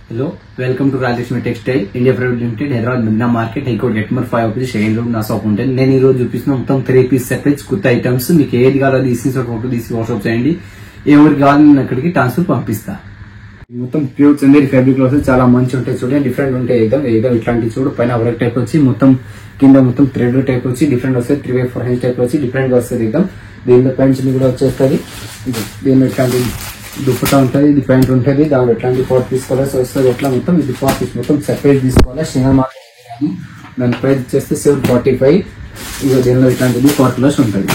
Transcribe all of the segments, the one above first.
Hello welcome to Rajalakshmi textile India private limited Hyderabad मिना market high court gate number 5 office second room నా shop ఉంటుంది. నేను ఈ రోజు చూపిస్తున్న మొత్తం 3 పీస్ సెట్ కొత్త ఐటమ్స్. మీకు ఏది కావాలో తీసి ఫోటో తీసి వాట్సాప్ చేయండి. ఎవరికి కావాలని అక్కడికి ట్రాన్స్ఫర్ పంపిస్తా. మొత్తం ప్యూర్ చందేరి ఫ్యాబ్రిక్ లో చాలా మంచి ఉంటాయి. చూడండి డిఫరెంట్ ఉంటాయి. ఏదో ఇట్లాంటి చూడు పైన వర్క్ టైప్ వచ్చి మొత్తం కింద మొత్తం థ్రెడ్ టైప్ వచ్చి డిఫరెంట్ వస్తుంది. 3/4 ఇంచ్ టైప్ వచ్చి డిఫరెంట్ గా వస్తుంది. దీనిలో ప్యాంట్స్ కూడా వచ్చేస్తుంది. దీనిలో ఇట్లాంటి దుప్పటా ఉంటుంది. ఇది ప్యాంట్ ఉంటుంది. దాంట్లో ఎట్లాంటి 4 పీస్ కలర్స్ వస్తుంది. ఎట్లా మొత్తం ఇది 4 పీస్ మొత్తం సెపరేట్ తీసుకోవాలి. సింగల్ మాత్రం దాని ప్రైస్ వచ్చేస్తే 745. ఇక దీనిలో ఇట్లాంటిది 4 కలర్స్ ఉంటుంది.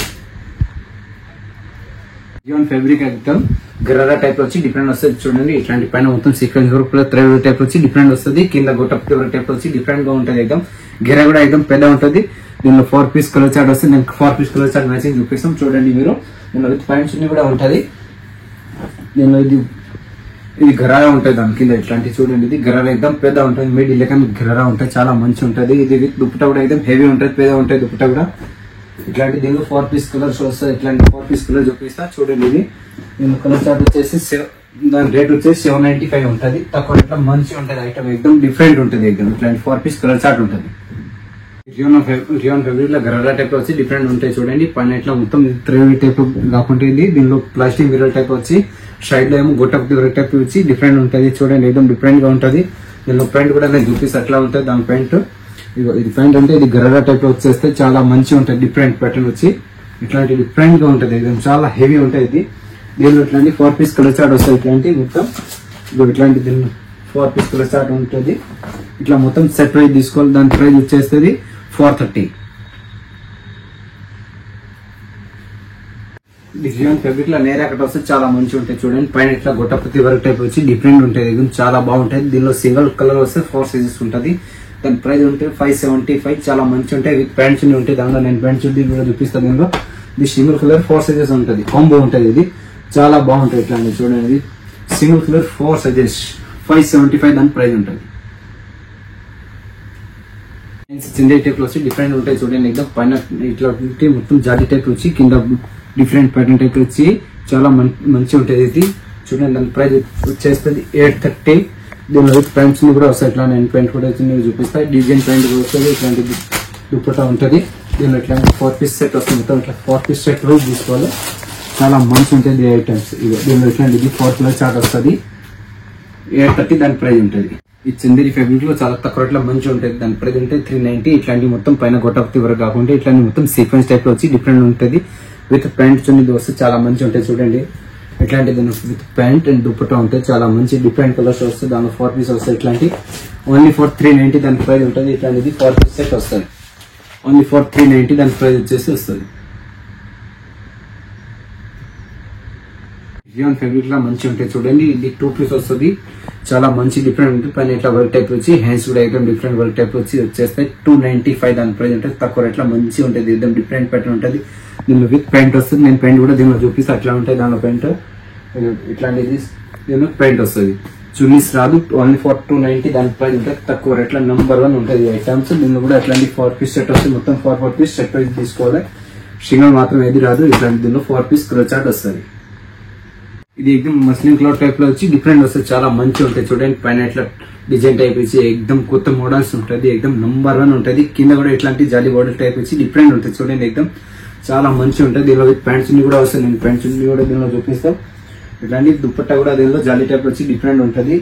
జియోన్ ఫ్యాబ్రిక్ ఐటమ్ గరారా టైప్ వచ్చి డిఫరెంట్ వస్తుంది. చూడండి ఇట్లాంటి పైన మొత్తం సీక్వెన్స్ వర్క్ థ్రెడ్ టైప్ వచ్చి డిఫరెంట్ వస్తుంది. కింద గొట్టప్ టైప్ వచ్చి డిఫరెంట్ గా ఉంటుంది. గిరా కూడా పెద్ద ఉంటుంది. దీనిలో 4 పీస్ కలర్ చార్ట్ వస్తుంది. నేను 4 పీస్ కలర్ చార్ట్ మ్యాచింగ్ చూపిస్తాం. చూడండి మీరు దీనిలో విత్ ప్యాంట్స్ కూడా ఉంటుంది. దీనిలో ఇది గరారా ఉంటుంది. దాని కింద ఇట్లాంటి చూడండి ఇది గరారా పెద్ద ఉంటుంది. మిడిల్ లెక్క గరారా ఉంటుంది. చాలా మంచి ఉంటుంది. ఇది విత్ దుప్పటా కూడా హెవీ ఉంటుంది. పెద్ద ఉంటుంది దుప్పటా కూడా. ఇట్లాంటి దీనిలో 4 పీస్ కలర్స్ వస్తాయి. ఇట్లాంటి 4 పీస్ కలర్ చూపిస్తా. చూడండి ఇది దీని కలర్ చార్ట్ వచ్చేసి దాని రేట్ వచ్చేసి 795 ఉంటుంది. తక్కువ రేట్లో మంచి ఉంటుంది. ఐటమ్ డిఫరెంట్ ఉంటుంది. ఇట్లాంటి 4 పీస్ కలర్ చార్ట్ ఉంటుంది. రియాన్ ఫ్యాబ్రిక్ లో గరారా టైప్ వచ్చి డిఫరెంట్ ఉంటాయి. చూడండి పైన ఇట్లా మొత్తం థ్రెడ్ టైప్ కాకుండా దీనిలో ప్లాస్టిక్ మిర్రర్ టైప్ వచ్చి సైడ్ లో ఏమో గొట్టప్ టైప్ వచ్చి డిఫరెంట్ ఉంటుంది. చూడండి డిఫరెంట్ గా ఉంటుంది. దీనిలో ప్యాంట్ కూడా నేను చూపిస్తే అట్లా ఉంటుంది. దాని ప్యాంట్ ఇది ప్యాంట్ అంటే ఇది గరారా టైప్ వచ్చేస్తే చాలా మంచిగా ఉంటుంది. డిఫరెంట్ ప్యాటర్న్ వచ్చి ఇట్లాంటి డిఫరెంట్ గా ఉంటుంది. చాలా హెవీ ఉంటుంది. దీనిలో ఇట్లాంటి 4 పీస్ కలర్ చార్ట్ వస్తాయి. ఇట్లాంటి మొత్తం ఇట్లాంటి దీనిలో 4 పీస్ కలర్ చార్ట్ ఉంటుంది. ఇట్లా మొత్తం సెట్ ప్రైస్ తీసుకోవాలి. దాని ప్రైస్ వచ్చేస్తుంది 430. డిజైన్ ఫ్యాబ్రిక్ లో నేరా కట్ వస్తే చాలా మంచి ఉంటాయి. చూడండి పైన ఇట్లా గొట్టపతి వర్క్ టైప్ వచ్చి డిఫరెంట్ ఉంటుంది. చాలా బాగుంటుంది. దీనిలో సింగిల్ కలర్ వస్తే 4 సైజెస్ ఉంటుంది. దాని ప్రైస్ ఉంటే 575. చాలా మంచి ఉంటాయి. విత్ ప్యాంట్స్ ఉంటాయి. దానిలో నేను ప్యాంట్స్ కూడా చూపిస్తాను. దీనిలో ఇది సింగిల్ కలర్ 4 సైజెస్ ఉంటుంది. కాంబో ఉంటుంది. ఇది చాలా బాగుంటుంది. ఇట్లా చూడండి సింగిల్ కలర్ 4 సైజెస్ 575 దాని ప్రైస్ ఉంటుంది. చిందే టైప్ లో వచ్చి డిఫరెంట్ ఉంటాయి. చూడండి పైన ఇట్లా మొత్తం జాలి టైప్ వచ్చి కింద డిఫరెంట్ ప్యాటర్న్ టైప్ వచ్చి చాలా మంచి ఉంటుంది. ఇది చూడండి దాని ప్రైస్ వచ్చేస్తుంది 830. దీనిలో ప్యాంట్స్ కూడా వస్తాయి. ఇట్లా నేను ప్యాంట్ కూడా చూపిస్తాయి. డిజైన్ ప్యాంట్ కూడా వస్తుంది. ఇట్లాంటి దుప్పటా ఉంటుంది. దీనిలో ఇట్లా 4 పీస్ సెట్ వస్తుంది. మొత్తం ఇట్లా 4 పీస్ సెట్ రోజు తీసుకోవాలి. చాలా మంచి ఉంటుంది ఐటమ్స్. దీనిలో ఇట్లాంటిది 4 కలర్ చార్ట్ వస్తుంది. 830 దాని ప్రైస్ ఉంటుంది. ఈ చందేరి ఫ్యాబ్రిక్ లో చాలా తక్కువ రేట్లో మంచి ఉంటుంది. దాని ప్రైస్ అంటే 390. ఇట్లాంటి మొత్తం పైన గొట్టపతి వరకు కాకుండా ఇట్లాంటి మొత్తం సీక్వెన్స్ టైప్ లో వచ్చి డిఫరెంట్ ఉంటుంది. విత్ ప్యాంట్ చున్నీ వస్తే చాలా మంచి ఉంటాయి. చూడండి ఇట్లాంటి విత్ ప్యాంట్ అండ్ దుప్పటా ఉంటాయి. చాలా మంచి డిఫరెంట్ కలర్స్ వస్తాయి. దానిలో 4 పీస్ వస్తాయి. ఇట్లాంటి ఓన్లీ ఫర్ 390 దాని ప్రైస్ ఉంటుంది. ఇట్లాంటిది 4 పీస్ సెట్ వస్తుంది. ఓన్లీ ఫర్ 390 దాని ప్రైస్ వచ్చేసి వస్తుంది. జియోన్ ఫ్యాబ్రిక్ లా మంచి ఉంటాయి. చూడండి ఇది 2 పీస్ వస్తుంది. చాలా మంచి డిఫరెంట్ ఉంటుంది. పైన ఇట్లా వర్క్ టైప్ వచ్చి హ్యాండ్స్ కూడా డిఫరెంట్ వర్క్ టైప్ వచ్చేస్తాయి. 295 దాని ప్రైస్ ఉంటుంది. తక్కువ రేట్లో మంచి ఉంటుంది. డిఫరెంట్ ప్యాటర్న్ ఉంటుంది. దీనిలో విత్ ప్యాంట్ వస్తుంది. నేను ప్యాంట్ కూడా దీనిలో చూపిస్తే అట్లా ఉంటాయి. దానిలో ప్యాంట్ ఇట్లాంటిది దీనిలో ప్యాంట్ వస్తుంది. చున్నీస్ రాదు. ఓన్లీ ఫర్ 290 దాని ప్రైస్ ఉంటుంది. తక్కువ రేట్లో నెంబర్ 1 ఉంటుంది ఐటమ్స్. దీనిలో కూడా అట్లాంటి 4 పీస్ సెట్ వస్తుంది. మొత్తం 4 పీస్ సెట్ ప్రైస్ తీసుకోవాలి. సింగల్ మాత్రం ఏది రాదు. ఇట్లాంటి దీనిలో 4 పీస్ కలర్ చార్ట్ వస్తుంది. ఇది మస్లిన్ క్లాత్ టైప్ లో వచ్చి డిఫరెంట్ వస్తుంది. చాలా మంచి ఉంటాయి. చూడండి పైన ఇట్లా డిజైన్ టైప్ వచ్చి కొత్త మోడల్స్ ఉంటుంది. నెంబర్ 1 ఉంటుంది. కింద కూడా ఇట్లాంటి జాలి బార్డర్ టైప్ వచ్చి డిఫరెంట్ ఉంటుంది. చూడండి చాలా మంచి ఉంటుంది. దీనిలో విత్ ప్యాంట్స్ కూడా వస్తుంది. నేను ప్యాంట్స్ కూడా దీనిలో చూపిస్తాం. ఇట్లాంటి దుప్పట్టా కూడా దీనిలో జాలి టైప్ వచ్చి డిఫరెంట్ ఉంటుంది.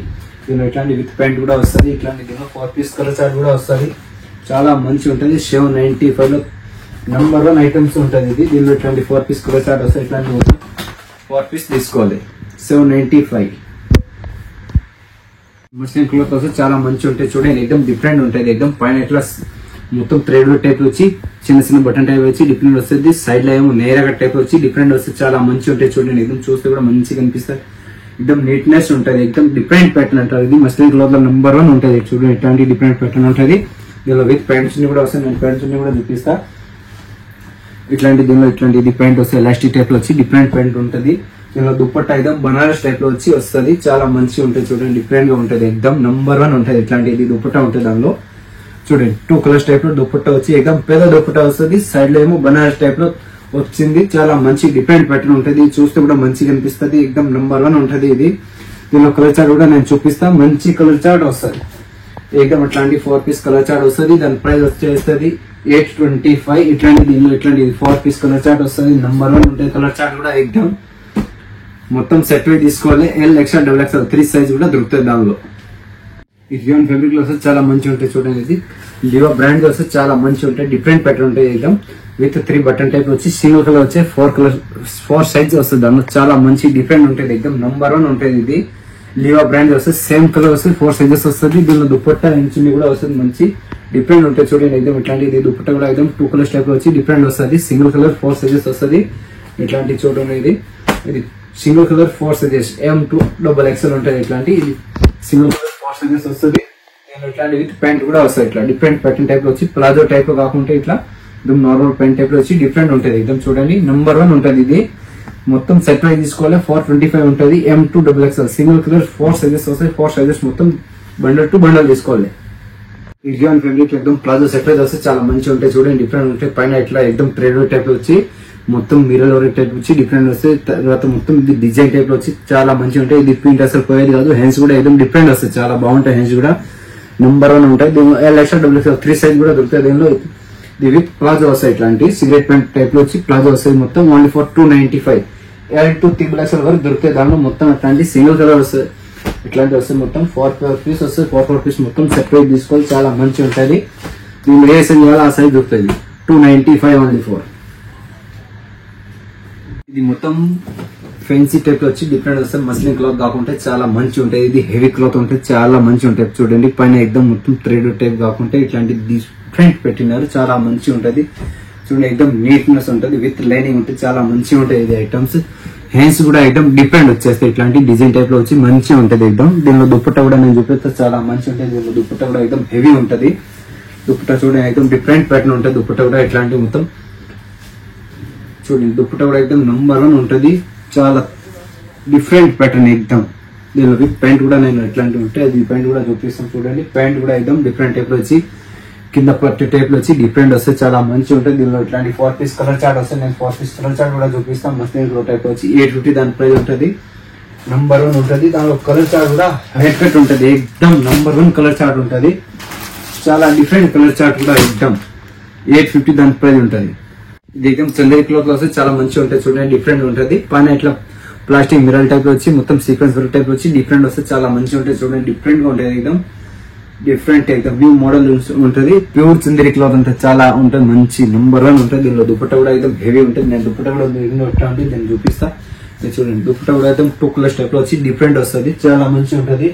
దీనిలో ఇట్లాంటి విత్ ప్యాంట్ కూడా వస్తుంది. ఇట్లాంటి దీనిలో 4 పీస్ కలర్ చార్ట్ కూడా వస్తుంది. చాలా మంచి ఉంటుంది. 795 లో నెంబర్ 1 ఐటమ్స్ ఉంటుంది. ఇది దీనిలో ఇట్లాంటి 4 పీస్ కలర్ చార్ట్ వస్తాయి. ఇట్లాంటి 4 పీస్ తీసుకోవాలి. 795. మస్లిన్ క్లాత్ వస్తే చాలా మంచి ఉంటాయి. చూడండి డిఫరెంట్ ఉంటుంది. పైన ఇట్లా మొత్తం థ్రెడ్ టైప్ వచ్చి చిన్న బటన్ టైప్ వచ్చి డిఫరెంట్ వస్తుంది. సైడ్ లో ఏమో నేరా టైప్ వచ్చి డిఫరెంట్ వస్తుంది. చాలా మంచి ఉంటాయి. చూడండి చూస్తే కూడా మంచిగా కనిపిస్తుంది. నీట్నెస్ ఉంటుంది. డిఫరెంట్ ప్యాటర్న్ అంటారు. ఇది మస్లిన్ క్లాత్ లో నెంబర్ 1 ఉంటుంది. చూడండి ఇట్లాంటి డిఫరెంట్ ప్యాటర్న్ ఉంటుంది. దీనిలో విత్ ప్యాంట్స్ కూడా వస్తుంది. నేను ప్యాంట్స్ కూడా చూపిస్తా. ఇట్లాంటి దీనిలో ఇది ప్యాంట్ వస్తే ఎలాస్టిక్ టైప్ లో వచ్చి డిఫరెంట్ ప్యాంట్ ఉంటుంది. దీనిలో దుప్పట్టా బనారస్ టైప్ లో వచ్చి వస్తుంది. చాలా మంచిగా ఉంటుంది. చూడండి డిఫరెంట్ గా ఉంటుంది. నెంబర్ 1 ఉంటుంది. ఇట్లాంటి దుప్పట్టా ఉంటుంది. దానిలో చూడండి 2 కలర్స్ టైప్ లో దుప్పట్టా వచ్చి పెద్ద దుప్పట్టా వస్తుంది. సైడ్ లో ఏమో బనారస్ టైప్ లో వచ్చింది. చాలా మంచి డిఫరెంట్ ప్యాటర్న్ ఉంటుంది. చూస్తే కూడా మంచిగా అనిపిస్తుంది. నెంబర్ 1 ఉంటుంది. ఇది దీనిలో కలర్ చార్ట్ కూడా నేను చూపిస్తా. మంచి కలర్ చార్ట్ వస్తుంది ఏకదం. అట్లాంటి 4 పీస్ కలర్ చార్ట్ వస్తుంది. దాని ప్రైస్ వచ్చేస్తుంది 825. ఇట్లాంటి దీనిలో ఇట్లాంటి 4 పీస్ కలర్ చార్ట్ వస్తుంది. నంబర్ 1 ఉంటుంది కలర్ చార్ట్ కూడా ఏకదం. మొత్తం సెట్ వై తీసుకోవాలి. L XL double XL 3 size కూడా దొరుకుతుంది దానిలో. ఈ రియాన్ ఫ్యాబ్రిక్ లో వస్తే చాలా మంచి ఉంటాయి చూడండి. ఇది లివా బ్రాండ్ వస్తే చాలా మంచి ఉంటాయి. డిఫరెంట్ ప్యాటర్న్ ఉంటాయి ఏకదం. విత్ 3 బటన్ టైప్ వచ్చి సింగిల్ కలర్ వచ్చే 4 సైజ్ వస్తుంది దానిలో. చాలా మంచి డిఫరెంట్ ఉంటుంది ఏకదం. నంబర్ 1 ఉంటుంది ఇది. లివా బ్రాండ్ వస్తే సేమ్ కలర్ వస్తుంది. 4 సైజెస్ వస్తుంది. దీనిలో దుపట్టా చున్నీ కూడా వస్తుంది. మంచి డిఫరెంట్ ఉంటుంది చూడండి ఏకదం. ఇట్లాంటి దుపట్టా కూడా ఏకదం 2 కలర్స్ టైప్ వచ్చి డిఫరెంట్ వస్తుంది. సింగిల్ కలర్ 4 సైజెస్ వస్తుంది. ఇట్లాంటి చూడండి ఇది single colour 4 sizes M2 double XL ఉంటుంది. ఇట్లాంటి ఇది సింగిల్ కలర్ 4 సైజెస్ వస్తుంది. ఇట్లాంటి విత్ ప్యాంట్ కూడా వస్తుంది. ఇట్లా డిఫరెంట్ ప్యాటర్న్ టైప్ లో వచ్చి ప్లాజో టైప్ లో కాకుండా ఇట్లా నార్మల్ ప్యాంట్ టైప్ లో వచ్చి డిఫరెంట్ ఉంటుంది ఏకదం. చూడండి నంబర్ 1 ఉంటుంది ఇది. మొత్తం సెట్ వైజ్ తీసుకోవాలి. 425 ఉంటుంది. M2 double XL single colour 4 sizes వస్తాయి. 4 సైజెస్ మొత్తం బండల్ టు బండల్ తీసుకోవాలి. ఈ రియాన్ ఫ్యాబ్రిక్ ఏకదం ప్లాజో సెట్ వైజ్ వస్తే చాలా మంచిగా ఉంటాయి చూడండి. డిఫరెంట్ ఉంటాయి. పైన ఇట్లా ఏకదం థ్రెడ్ టైప్ లో వచ్చి మొత్తం మిర్రర్ వర్క్ టైప్ వచ్చి డిఫరెంట్ వస్తాయి. తర్వాత మొత్తం ఇది డిజైన్ టైప్ లో వచ్చి చాలా మంచిగా ఉంటాయి. ఇది ప్రింట్ అసలు పోయేది కాదు. హ్యాండ్స్ కూడా ఏకదం డిఫరెంట్ వస్తాయి. చాలా బాగుంటాయి. హ్యాండ్స్ కూడా నంబర్ 1 ఉంటాయి. దీనిలో L XL double XL 3 size కూడా దొరుకుతాయి. దీనిలో ఇది విత్ ప్లాజో వస్తాయి. ఇట్లాంటి సిగరెట్ ప్యాంట్ టైప్ లో వచ్చి ప్లాజో వస్తాయి. మొత్తం ఓన్లీ ఫర్ 295. L2 3 ఎక్స్ఎల్ వరకు దొరుకుతాయి. దానిలో మొత్తం అట్లాంటి సింగిల్ కలర్ వస్తాయి. ఇట్లాంటి వస్తాయి. మొత్తం 4 పీస్ వస్తాయి. 4 పీస్ మొత్తం సెట్ వైజ్ తీసుకోవాలి. చాలా మంచిగా ఉంటుంది. దీనిలో ఏ సైజ్ కావాలో ఆ సైజ్ దొరుకుతుంది. 295 ఓన్లీ ఫర్. ఇది మొత్తం ఫెన్సీ టైప్ లో వచ్చి డిఫరెంట్ వస్తాయి. మస్లిన్ క్లాత్ కాకుండా చాలా మంచి ఉంటాయి. ఇది హెవీ క్లాత్ ఉంటాయి. చాలా మంచి ఉంటాయి చూడండి. పైన ఎక్దమ్ మొత్తం థ్రెడ్ టైప్ కాకుండా ఇట్లాంటి డిఫరెంట్ పెట్టినారు. చాలా మంచి ఉంటది చూడండి. ఎక్దమ్ నీట్నెస్ ఉంటుంది. విత్ లైనింగ్ ఉంటుంది. చాలా మంచిగా ఉంటాయి ఇది ఐటమ్స్. హ్యాండ్స్ కూడా ఎక్దమ్ డిఫరెంట్ వచ్చేస్తాయి. ఇట్లాంటి డిజైన్ టైప్ లో వచ్చి మంచిగా ఉంటది ఎక్దమ్. దీనిలో దుప్పట్టా కూడా నేను చూపిస్తే చాలా మంచిగా ఉంటుంది. దీనిలో దుప్పట్టా కూడా ఎక్దమ్ హెవీ ఉంటది. దుప్పట్టా చూడండి ఎక్దమ్ డిఫరెంట్ ప్యాటర్న్ ఉంటుంది. దుప్పట్టా కూడా ఇట్లాంటి మొత్తం చూడండి. దుప్పట్టా కూడా ఎక్దమ్ నంబర్ 1 ఉంటుంది. చాలా డిఫరెంట్ ప్యాటర్న్ ఎక్దమ్. దీనిలో విత్ ప్యాంట్ కూడా నేను ఎట్లాంటి ఉంటాయి అది ప్యాంట్ కూడా చూపిస్తాను చూడండి. ప్యాంట్ కూడా ఎక్దమ్ డిఫరెంట్ టైప్ లో వచ్చి కింద పట్టు టైప్ లో వచ్చి డిఫరెంట్ వస్తే చాలా మంచి ఉంటుంది. దీనిలో ఇట్లాంటి 4 పీస్ కలర్ చార్ట్ వస్తే నేను 4 పీస్ కలర్ చార్ట్ కూడా చూపిస్తాను. మస్లిన్ టైప్ వచ్చి 850 దాని ప్రైస్ ఉంటుంది. నంబర్ 1 ఉంటుంది. దానిలో కలర్ చార్ట్ కూడా హెడ్ కట్ ఉంటుంది. ఎక్దమ్ నంబర్ 1 కలర్ చార్ట్ ఉంటుంది. చాలా డిఫరెంట్ కలర్ చార్ట్ కూడా ఎక్దమ్ 850 దాని ప్రైస్ ఉంటుంది. ఇది ఎక్దమ్ చందేరి క్లాత్ లో వస్తే చాలా మంచిగా ఉంటుంది చూడండి. డిఫరెంట్ ఉంటుంది. పైన ఇట్లా ప్లాస్టిక్ మిరల్ టైప్ లో వచ్చి మొత్తం సీక్వెన్స్ వర్క్ టైప్ వచ్చి డిఫరెంట్ వస్తే చాలా మంచిగా ఉంటుంది చూడండి. డిఫరెంట్ గా ఉంటుంది. ఎక్దమ్ డిఫరెంట్ ఎక్దమ్ న్యూ మోడల్ ఉంటుంది. ప్యూర్ చందేరి క్లాత్ అంటే చాలా ఉంటుంది. మంచి నంబర్ 1 ఉంటుంది. దీనిలో దుపట్టా కూడా ఎక్దమ్ హెవీ ఉంటుంది. నేను దుపట్టా కూడా ఎట్లా ఉంటుంది నేను చూపిస్తా. చూడండి దుపట్టా కూడా ఎక్దమ్ 2 కలర్స్ టైప్ లో వచ్చి డిఫరెంట్ వస్తుంది. చాలా మంచిగా ఉంటుంది.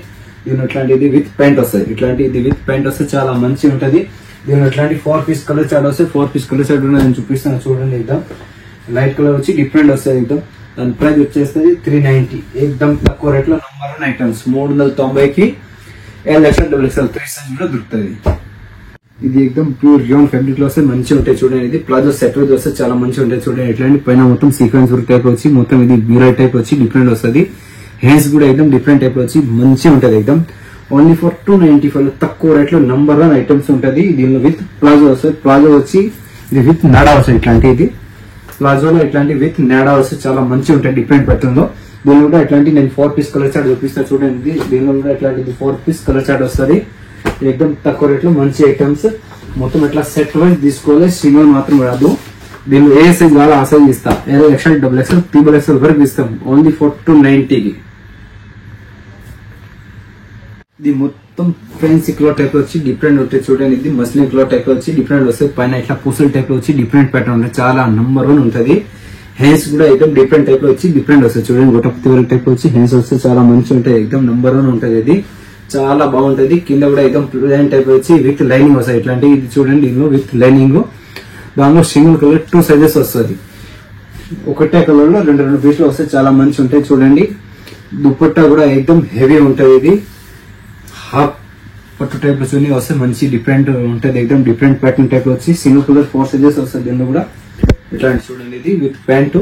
దీని ఇట్లాంటిది విత్ ప్యాంట్ వస్తుంది. ఇట్లాంటి ఇది విత్ ప్యాంట్ వస్తే చాలా మంచిగా ఉంటుంది. దీని ఇట్లాంటి 4 పీస్ కలర్ చార్ట్ వస్తే 4 పీస్ కలర్ చార్ట్ నేను చూపిస్తాను చూడండి. ఎక్దమ్ లైట్ కలర్ వచ్చి డిఫరెంట్ వస్తుంది. ఎక్దమ్ దాని ప్రైస్ వచ్చేస్తుంది 390. ఎక్దమ్ తక్కువ రేట్ లో నంబర్ 1 ఐటమ్స్ 390కి L XL double XL 3 size కూడా దొరుకుతుంది. ఇది ఎక్దమ్ ప్యూర్ రియాన్ ఫ్యాబ్రిక్ లో వస్తే మంచిగా ఉంటాయి చూడండి. ఇది ప్లాజో సెట్ వైజ్ వస్తే చాలా మంచిగా ఉంటాయి చూడండి. ఇట్లాంటి పైన మొత్తం సీక్వెన్స్ వర్క్ టైప్ వచ్చి మొత్తం ఇది మిరర్ టైప్ వచ్చి డిఫరెంట్ వస్తుంది. హ్యాండ్స్ కూడా ఎక్దమ్ డిఫరెంట్ టైప్ వచ్చి మంచిగా ఉంటది. ఎక్దమ్ ఓన్లీ ఫర్ 295 తక్కువ రేట్ లో నంబర్ 1 ఐటమ్స్ ఉంటది. దీనిలో విత్ ప్లాజో వస్తుంది. ప్లాజో వచ్చి ఇది విత్ నాడా వస్తుంది. ఇట్లాంటి ఇది ప్లాజోలో ఇట్లాంటి విత్ నాడా వస్తే చాలా మంచిగా ఉంటాయి. డిఫరెంట్ ప్యాటర్న్ లో దీనిలో కూడా ఇట్లాంటి నేను 4 పీస్ కలర్ చార్ట్ చూపిస్తాను చూడండి. దీనిలో కూడా ఇట్లాంటిది 4 పీస్ కలర్ చార్ట్ వస్తుంది. ఎక్దమ్ తక్కువ రేట్ లో మంచి ఐటమ్స్. మొత్తం ఇట్లా సెట్ వైజ్ తీసుకోవాలి. సింగిల్ మాత్రం రాదు. దీనిలో ఏ సైజ్ కావాలో ఆ సైజ్ ఇస్తా. L XL double XL 3 XL వరకు ఇస్తాం. ఓన్లీ ఫర్ 290కి. ఇది మొత్తం ఫ్యాన్సీ క్లాత్ టైప్ వచ్చి డిఫరెంట్ ఉంటాయి చూడండి. ఇది మస్లిన్ క్లాత్ టైప్ వచ్చి డిఫరెంట్ వస్తాయి. పైన ఇట్లా పూసల టైప్ లో వచ్చి డిఫరెంట్ ప్యాటర్న్ ఉంటాయి. చాలా నంబర్ 1 ఉంటుంది. హ్యాండ్స్ కూడా ఎక్దమ్ డిఫరెంట్ టైప్ లో వచ్చి డిఫరెంట్ వస్తాయి చూడండి. గొట్టపతి వర్క్ టైప్ వచ్చి హ్యాండ్స్ వస్తే చాలా మంచిగా ఉంటాయి. ఎక్దమ్ నంబర్ 1 ఉంటుంది. ఇది చాలా బాగుంటది. కింద కూడా ఎక్దమ్ ప్లెయిన్ టైప్ వచ్చి విత్ లైనింగ్ వస్తాయి. ఇట్లాంటి ఇది చూడండి. దీనిలో విత్ లైనింగ్ దానిలో సింగిల్ కలర్ 2 సైజెస్ వస్తుంది. ఒకటే కలర్ లో 2 పీసులు వస్తాయి. చాలా మంచి ఉంటాయి చూడండి. దుపట్టా కూడా ఎక్దమ్ హెవీ ఉంటుంది. ఇది హాఫ్ పట్టు టైప్ లో చున్నీ వస్తే మంచి డిఫరెంట్ ఉంటుంది. ఎక్దమ్ డిఫరెంట్ ప్యాటర్న్ టైప్ వచ్చి సింగిల్ కలర్ 4 సైజెస్ వస్తుంది. దీనిలో కూడా ఇట్లాంటి చూడండి. ఇది విత్ ప్యాంటు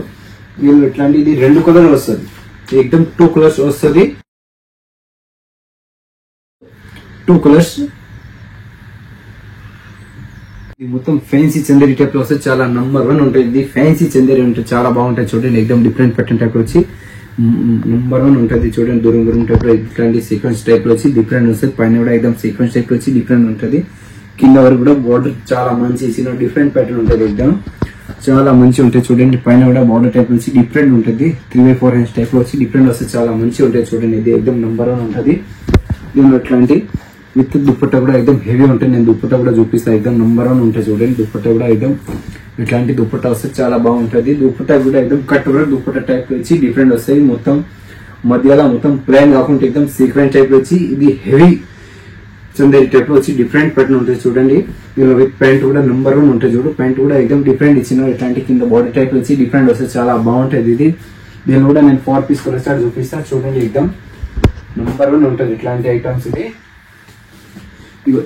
దీనిలో ఇట్లాంటి ఇది 2 కలర్ వస్తుంది. ఎక్దమ్ 2 కలర్స్ వస్తుంది. 2 కలర్స్. ఇది మొత్తం ఫ్యాన్సీ చందేరి టైప్ లో వస్తే చాలా నంబర్ 1 ఉంటుంది. ఇది ఫ్యాన్సీ చందేరి ఉంటుంది. చాలా బాగుంటాయి చూడండి. ఎక్దమ్ డిఫరెంట్ ప్యాటర్న్ టైప్ వచ్చి నెంబర్ 1 ఉంటది చూడండి. దూరం టైప్ లో ఇట్లాంటి సీక్వెన్స్ టైప్ లో వచ్చి డిఫరెంట్ వస్తుంది. పైన కూడా ఎక్దమ్ సీక్వెన్స్ టైప్ లో వచ్చి డిఫరెంట్ ఉంటది. కింద వరకు కూడా బోర్డర్ చాలా మంచి ఇచ్చిన డిఫరెంట్ ప్యాటర్న్ ఉంటది. ఎక్దమ్ చాలా మంచి ఉంటాయి చూడండి. పైన కూడా బోర్డర్ టైప్ వచ్చి డిఫరెంట్ ఉంటది. 3/4 ఇంచ్ టైప్ లో వచ్చి డిఫరెంట్ వస్తే చాలా మంచి ఉంటాయి చూడండి. ఇది ఎక్దమ్ నెంబర్ 1 ఉంటది. దీనిలో ఇట్లాంటి విత్ దుప్పట్టా కూడా ఎక్దమ్ హెవీ ఉంటుంది. నేను దుప్పట్టా కూడా చూపిస్తాను. ఎక్దమ్ నెంబర్ 1 ఉంటాయి చూడండి. దుప్పట్టా కూడా ఎక్దమ్ ఇట్లాంటి దుప్పట్టా వస్తే చాలా బాగుంటది. దుప్పట్టా కూడా ఎక్దమ్ కట్ కూడా దుప్పట్టా టైప్ వచ్చి డిఫరెంట్ వస్తాయి. మొత్తం మధ్యలో మొత్తం ప్లెయిన్ కాకుండా ఎక్దమ్ సీక్వెన్స్ టైప్ వచ్చి ఇది హెవీ చందేరి టైప్ లో వచ్చి డిఫరెంట్ ప్యాటర్న్ ఉంటుంది చూడండి. దీనిలో విత్ ప్యాంట్ కూడా నెంబర్ 1 ఉంటుంది చూడు. ప్యాంట్ కూడా ఎక్దమ్ డిఫరెంట్ ఇచ్చిన ఇట్లాంటి కింద బాడీ టైప్ వచ్చి డిఫరెంట్ వస్తే చాలా బాగుంటది. ఇది దీని కూడా నేను 4 పీస్ కలర్ చార్ట్ చూపిస్తాను చూడండి. ఎక్దమ్ నెంబర్ 1 ఉంటుంది ఇట్లాంటి ఐటమ్స్. ఇది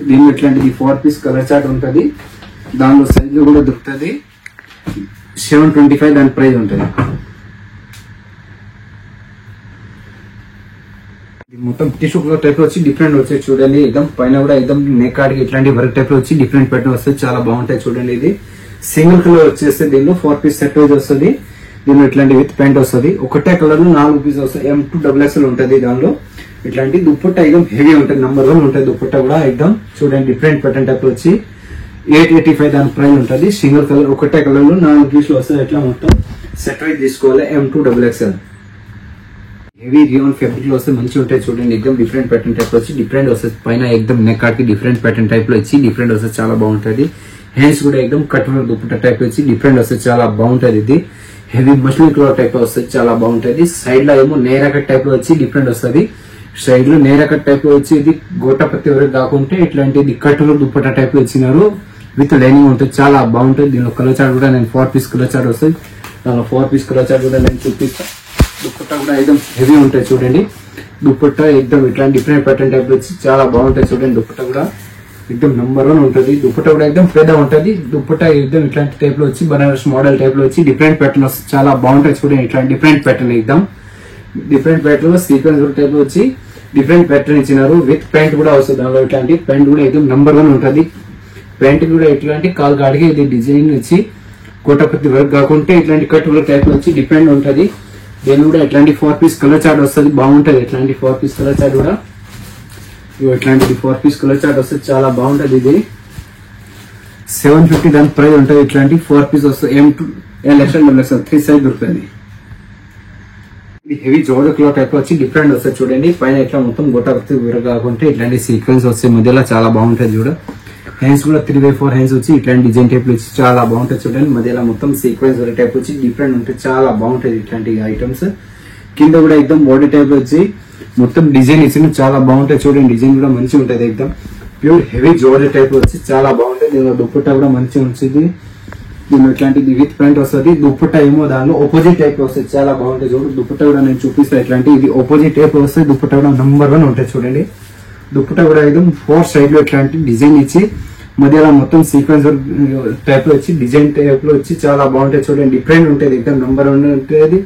దీనిలో ఇట్లాంటిది 4 పీస్ కలర్ చార్ట్ ఉంటుంది. దానిలో సైజ్ కూడా దొరుకుతుంది. 725 దాని ప్రైస్ ఉంటుంది. మొత్తం టిష్యూ కలర్ టైప్ లో వచ్చి డిఫరెంట్ వచ్చాయి చూడండి. ఎక్దమ్ పైన కూడా ఎక్దమ్ నెక్ కాడికి ఇట్లాంటి వర్క్ టైప్ లో వచ్చి డిఫరెంట్ ప్యాటర్న్ వస్తుంది. చాలా బాగుంటాయి చూడండి. ఇది సింగిల్ కలర్ వచ్చేస్తే దీనిలో 4 పీస్ సెట్ వైజ్ వస్తుంది. దీనిలో ఇట్లాంటి విత్ ప్యాంట్ వస్తుంది. ఒకటే కలర్ లో 4 పీస్ వస్తాయి. M2XXL ఉంటుంది. దానిలో ఇట్లాంటి దుప్పట్టా ఎక్దమ్ హెవీ ఉంటుంది. నెంబర్ 1 ఉంటుంది. దుప్పట్టా కూడా ఎక్దమ్ చూడండి డిఫరెంట్ ప్యాటర్న్ టైప్ లో వచ్చి 885 దాని ప్రైస్ ఉంటుంది. సింగిల్ కలర్ ఒకటే కలర్ లో 4 పీసులు వస్తాయి. ఎట్లా మొత్తం సెట్ వైజ్ తీసుకోవాలి. M2XXL హెవీ రియాన్ ఫ్యాబ్రిక్ లో వస్తే మంచిగా ఉంటాయి చూడండి. ఎక్దమ్ డిఫరెంట్ ప్యాటర్న్ టైప్ వచ్చి డిఫరెంట్ వస్తుంది. పైన ఎక్దమ్ నెక్ కాడికి డిఫరెంట్ ప్యాటర్న్ టైప్ లో వచ్చి డిఫరెంట్ వస్తే చాలా బాగుంటది. హ్యాండ్స్ కూడా ఎక్దమ్ కట్ వర్క్ దుప్పట్టా టైప్ వచ్చి డిఫరెంట్ వస్తే చాలా బాగుంటది. ఇది హెవీ మస్లిన్ కలర్ టైప్ లో వస్తుంది. చాలా బాగుంటది. సైడ్ లో ఏమో నేరా కట్ టైప్ లో వచ్చి డిఫరెంట్ వస్తుంది. సైడ్ లో నేరా కట్ టైప్ లో వచ్చి ఇది గోటపత్తి వరకు కాకుంటే ఇట్లాంటి కట్ వర్క్ దుప్పట్టా టైప్ లో వచ్చినారు. విత్ లైనింగ్ ఉంటుంది. చాలా బాగుంటుంది. దీనిలో కలర్ చార్ట్ కూడా నేను 4 పీస్ కలర్ చార్ట్ వస్తుంది. దానిలో 4 పీస్ కలర్ చార్ట్ కూడా నేను చూపిస్తాను. దుప్పట్టా కూడా ఎక్దమ్ హెవీ ఉంటాయి చూడండి. దుప్పట్టా ఎక్దమ్ ఇట్లాంటి డిఫరెంట్ ప్యాటర్న్ టైప్ వచ్చి చాలా బాగుంటాయి చూడండి. దుప్పట్టా కూడా ఎక్దమ్ నెంబర్ 1 ఉంటుంది. దుప్పట్టా కూడా ఎక్దమ్ పెద్ద ఉంటుంది. దుప్పట్టా ఎక్దమ్ ఇట్లాంటి టైప్ లో వచ్చి బనారస్ మోడల్ టైప్ లో వచ్చి డిఫరెంట్ ప్యాటర్న్ వస్తుంది. చాలా బాగుంటాయి చూడండి. ఇట్లాంటి డిఫరెంట్ ప్యాటర్న్ ఎక్దమ్ డిఫరెంట్ ప్యాటర్న్ లో సీక్వెన్స్ టైప్ లో వచ్చి డిఫరెంట్ ప్యాటర్న్ ఇచ్చినారు. విత్ ప్యాంట్ కూడా వస్తుంది. దానిలో ఇట్లాంటి ప్యాంట్ కూడా ఎక్దమ్ నెంబర్ 1 ఉంటుంది. ప్యాంట్ కూడా ఇట్లాంటి కాల్ కాడికి ఇది డిజైన్ వచ్చి కోటపత్తి వర్క్ కాకుంటే ఇట్లాంటి కట్ వర్క్ టైప్ లో వచ్చి డిఫరెంట్ ఉంటుంది. దీని కూడా ఇట్లాంటి 4 పీస్ కలర్ చార్ట్ వస్తుంది. బాగుంటది. ఇట్లాంటి 4 పీస్ కలర్ చార్ట్ కూడా ఇట్లాంటిది 4 పీస్ కలర్ చార్ట్ వస్తుంది. చాలా బాగుంటది. ఇది 750 దాని ప్రైస్ ఉంటుంది. ఇట్లాంటి 4 పీస్ వస్తుంది. M2XXL 3 సైజ్ దొరుకుతుంది. ఇది హెవీ జోర్డన్ క్లాత్ టైప్ వచ్చి డిఫరెంట్ వస్తుంది చూడండి. పైన ఇట్లా మొత్తం గోటపత్తి వర్క్ కాకుంటే ఇట్లాంటి సీక్వెన్స్ వస్తే మధ్యలో చాలా బాగుంటది చూడ. హ్యాండ్స్ కూడా 3/4 హ్యాండ్స్ వచ్చి ఇట్లాంటి డిజైన్ టైప్ వచ్చి చాలా బాగుంటుంది చూడండి. మధ్యలో మొత్తం సీక్వెన్స్ టైప్ వచ్చి డిఫరెంట్ ఉంటుంది. చాలా బాగుంటది ఇట్లాంటి ఐటమ్స్. కింద కూడా ఎక్దమ్ బాడీ టైప్ వచ్చి మొత్తం డిజైన్ ఇచ్చిన చాలా బాగుంటాయి చూడండి. డిజైన్ కూడా మంచిగా ఉంటుంది. ఎక్దమ్ ప్యూర్ హెవీ జోర్డన్ టైప్ వచ్చి చాలా బాగుంటుంది. దీనిలో దుప్పట్టా కూడా మంచిగా ఉంటుంది. దీనిలో ఇట్లాంటిది విత్ ప్యాంట్ వస్తుంది. దుప్పట్టా ఏమో దానిలో ఆపోజిట్ టైప్ వస్తుంది. చాలా బాగుంటుంది చూడు. దుప్పట్టా కూడా నేను చూపిస్తాను. ఇట్లాంటి ఇది ఆపోజిట్ టైప్ వస్తుంది. దుప్పట్టా కూడా నెంబర్ 1 ఉంటుంది చూడండి. దుప్పట్టా కూడా ఎక్దమ్ 4 సైడ్ లో ఇట్లాంటి డిజైన్ ఇచ్చి మధ్యలో మొత్తం సీక్వెన్స్ టైప్ లో వచ్చి డిజైన్ టైప్ లో వచ్చి చాలా బాగుంటాయి చూడండి. డిఫరెంట్ ఉంటుంది. ఎక్దమ్ నెంబర్ 1 ఉంటుంది.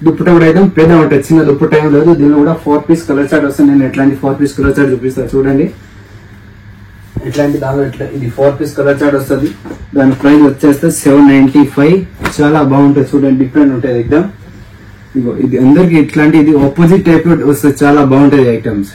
దుప్పట్టా కూడా ఎక్దమ్ పెద్ద ఉంటుంది. చిన్న దుప్పట్టా ఏం లేదు. దీనిలో కూడా 4 పీస్ కలర్ చార్ట్ వస్తుంది. నేను ఇట్లాంటి 4 పీస్ కలర్ చార్ట్ చూపిస్తాను చూడండి. ఇట్లాంటి దానిలో ఇట్లా ఇది 4 పీస్ కలర్ చార్ట్ వస్తుంది. దాని ప్రైస్ వచ్చేస్తే 795. చాలా బాగుంటుంది చూడండి. డిఫరెంట్ ఉంటుంది ఎక్దమ్. ఇది అందరికి ఇట్లాంటి ఇది ఆపోజిట్ టైప్ లో వస్తుంది. చాలా బాగుంటుంది ఐటమ్స్.